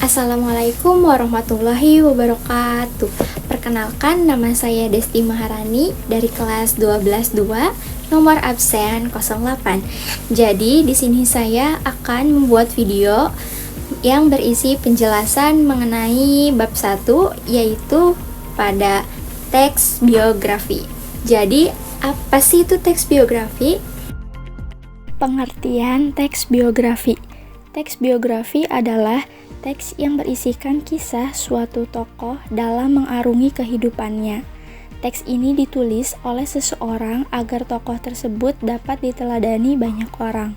Assalamualaikum warahmatullahi wabarakatuh. Perkenalkan, nama saya Desti Maharani dari kelas 12-2, nomor absen 08. Jadi di sini saya akan membuat video yang berisi penjelasan mengenai bab 1, yaitu pada teks biografi. Jadi apa sih itu teks biografi? Pengertian teks biografi. Teks biografi adalah teks yang berisikan kisah suatu tokoh dalam mengarungi kehidupannya. Teks ini ditulis oleh seseorang agar tokoh tersebut dapat diteladani banyak orang.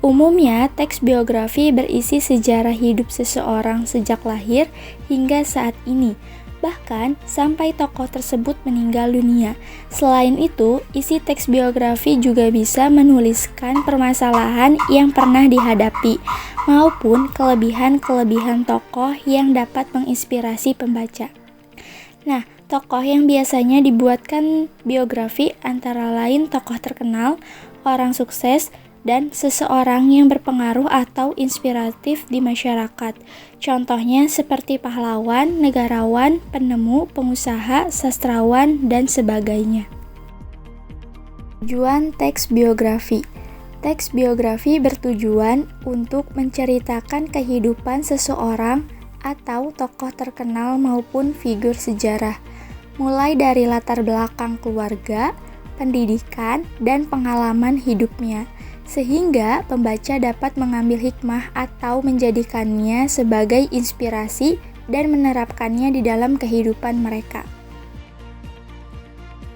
Umumnya, teks biografi berisi sejarah hidup seseorang sejak lahir hingga saat ini, bahkan sampai tokoh tersebut meninggal dunia. Selain itu, isi teks biografi juga bisa menuliskan permasalahan yang pernah dihadapi, maupun kelebihan-kelebihan tokoh yang dapat menginspirasi pembaca. Nah, tokoh yang biasanya dibuatkan biografi antara lain tokoh terkenal, orang sukses, dan seseorang yang berpengaruh atau inspiratif di masyarakat. Contohnya seperti pahlawan, negarawan, penemu, pengusaha, sastrawan, dan sebagainya. Tujuan teks biografi. Teks biografi bertujuan untuk menceritakan kehidupan seseorang atau tokoh terkenal maupun figur sejarah, mulai dari latar belakang keluarga, pendidikan, dan pengalaman hidupnya, sehingga pembaca dapat mengambil hikmah atau menjadikannya sebagai inspirasi dan menerapkannya di dalam kehidupan mereka.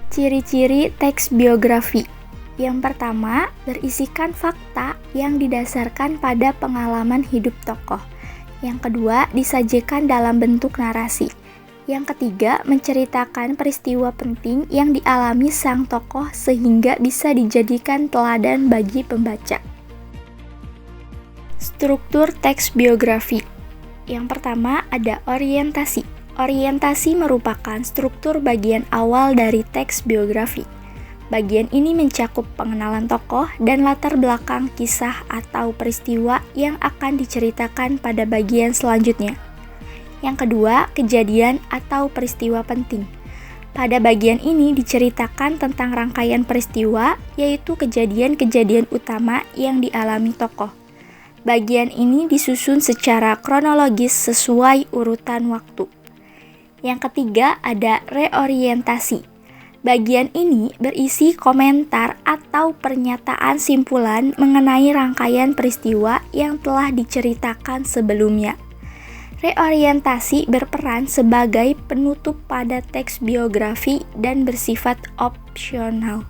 Ciri-ciri teks biografi. Yang pertama, berisikan fakta yang didasarkan pada pengalaman hidup tokoh. Yang kedua, disajikan dalam bentuk narasi. Yang ketiga, menceritakan peristiwa penting yang dialami sang tokoh sehingga bisa dijadikan teladan bagi pembaca. Struktur teks biografi. Yang pertama, ada orientasi. Orientasi merupakan struktur bagian awal dari teks biografi. Bagian ini mencakup pengenalan tokoh dan latar belakang kisah atau peristiwa yang akan diceritakan pada bagian selanjutnya. Yang kedua, kejadian atau peristiwa penting. Pada bagian ini diceritakan tentang rangkaian peristiwa, yaitu kejadian-kejadian utama yang dialami tokoh. Bagian ini disusun secara kronologis sesuai urutan waktu. Yang ketiga, ada reorientasi. Bagian ini berisi komentar atau pernyataan simpulan mengenai rangkaian peristiwa yang telah diceritakan sebelumnya. Reorientasi berperan sebagai penutup pada teks biografi dan bersifat opsional.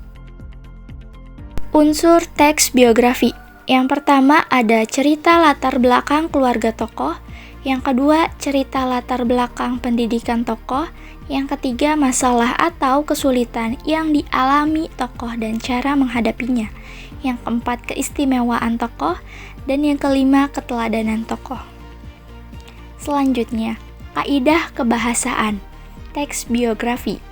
Unsur teks biografi. Yang pertama ada cerita latar belakang keluarga tokoh, yang kedua cerita latar belakang pendidikan tokoh, yang ketiga masalah atau kesulitan yang dialami tokoh dan cara menghadapinya, yang keempat keistimewaan tokoh, dan yang kelima keteladanan tokoh. Selanjutnya, kaidah kebahasaan, teks biografi.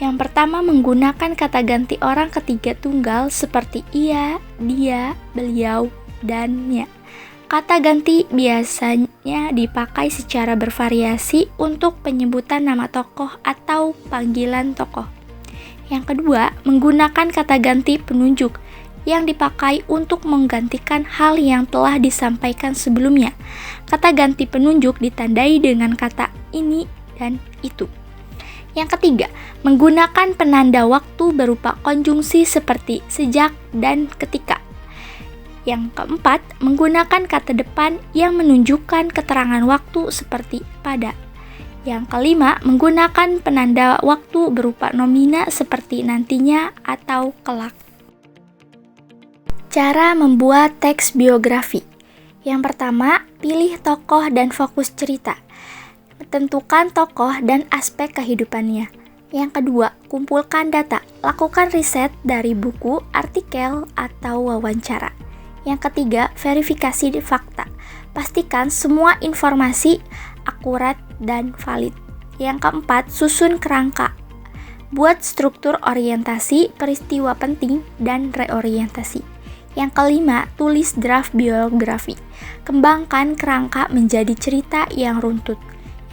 Yang pertama menggunakan kata ganti orang ketiga tunggal seperti ia, dia, beliau, dan nya. Kata ganti biasanya dipakai secara bervariasi untuk penyebutan nama tokoh atau panggilan tokoh. Yang kedua, menggunakan kata ganti penunjuk yang dipakai untuk menggantikan hal yang telah disampaikan sebelumnya. Kata ganti penunjuk ditandai dengan kata ini dan itu. Yang ketiga, menggunakan penanda waktu berupa konjungsi seperti sejak dan ketika. Yang keempat, menggunakan kata depan yang menunjukkan keterangan waktu seperti pada. Yang kelima, menggunakan penanda waktu berupa nomina seperti nantinya atau kelak. Cara membuat teks biografi. Yang pertama, pilih tokoh dan fokus cerita. Tentukan tokoh dan aspek kehidupannya. Yang kedua, kumpulkan data. Lakukan riset dari buku, artikel, atau wawancara. Yang ketiga, verifikasi fakta. Pastikan semua informasi akurat dan valid. Yang keempat, susun kerangka. Buat struktur orientasi, peristiwa penting, dan reorientasi. Yang kelima, tulis draft biografi. Kembangkan kerangka menjadi cerita yang runtut.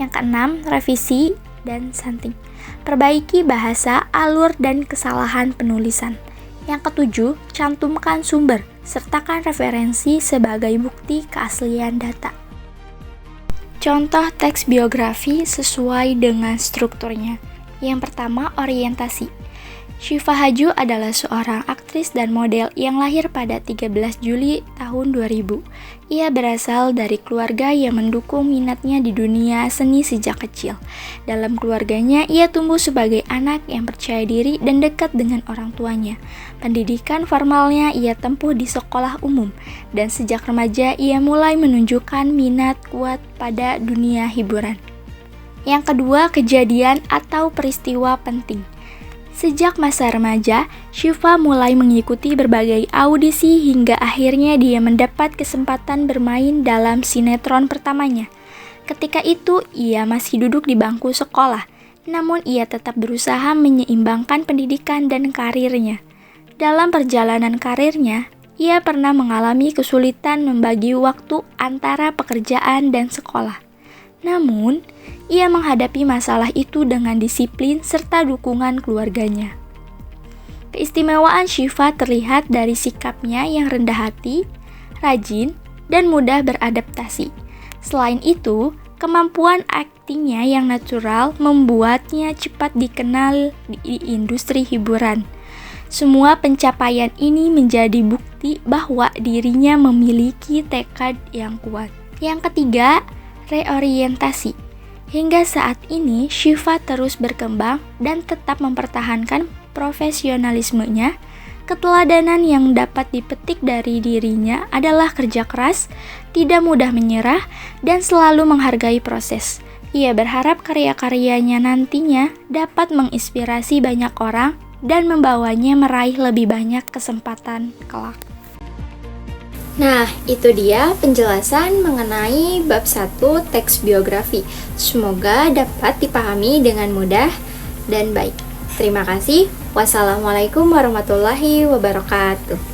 Yang keenam, revisi dan santing. Perbaiki bahasa, alur, dan kesalahan penulisan. Yang ketujuh, cantumkan sumber, sertakan referensi sebagai bukti keaslian data. Contoh teks biografi sesuai dengan strukturnya. Yang pertama, orientasi. Syifa Haju adalah seorang aktris dan model yang lahir pada 13 Juli tahun 2000. Ia berasal dari keluarga yang mendukung minatnya di dunia seni sejak kecil. Dalam keluarganya, ia tumbuh sebagai anak yang percaya diri dan dekat dengan orang tuanya. Pendidikan formalnya ia tempuh di sekolah umum, dan sejak remaja ia mulai menunjukkan minat kuat pada dunia hiburan. Yang kedua, kejadian atau peristiwa penting. Sejak masa remaja, Syifa mulai mengikuti berbagai audisi hingga akhirnya dia mendapat kesempatan bermain dalam sinetron pertamanya. Ketika itu, ia masih duduk di bangku sekolah, namun ia tetap berusaha menyeimbangkan pendidikan dan karirnya. Dalam perjalanan karirnya, ia pernah mengalami kesulitan membagi waktu antara pekerjaan dan sekolah. Namun, ia menghadapi masalah itu dengan disiplin serta dukungan keluarganya. Keistimewaan Syifa terlihat dari sikapnya yang rendah hati, rajin, dan mudah beradaptasi. Selain itu, kemampuan aktingnya yang natural membuatnya cepat dikenal di industri hiburan. Semua pencapaian ini menjadi bukti bahwa dirinya memiliki tekad yang kuat. Yang ketiga, reorientasi. Hingga saat ini, Syifa terus berkembang dan tetap mempertahankan profesionalismenya. Keteladanan yang dapat dipetik dari dirinya adalah kerja keras, tidak mudah menyerah, dan selalu menghargai proses. Ia berharap karya-karyanya nantinya dapat menginspirasi banyak orang dan membawanya meraih lebih banyak kesempatan kelak. Nah, itu dia penjelasan mengenai bab 1 teks biografi. Semoga dapat dipahami dengan mudah dan baik. Terima kasih. Wassalamualaikum warahmatullahi wabarakatuh.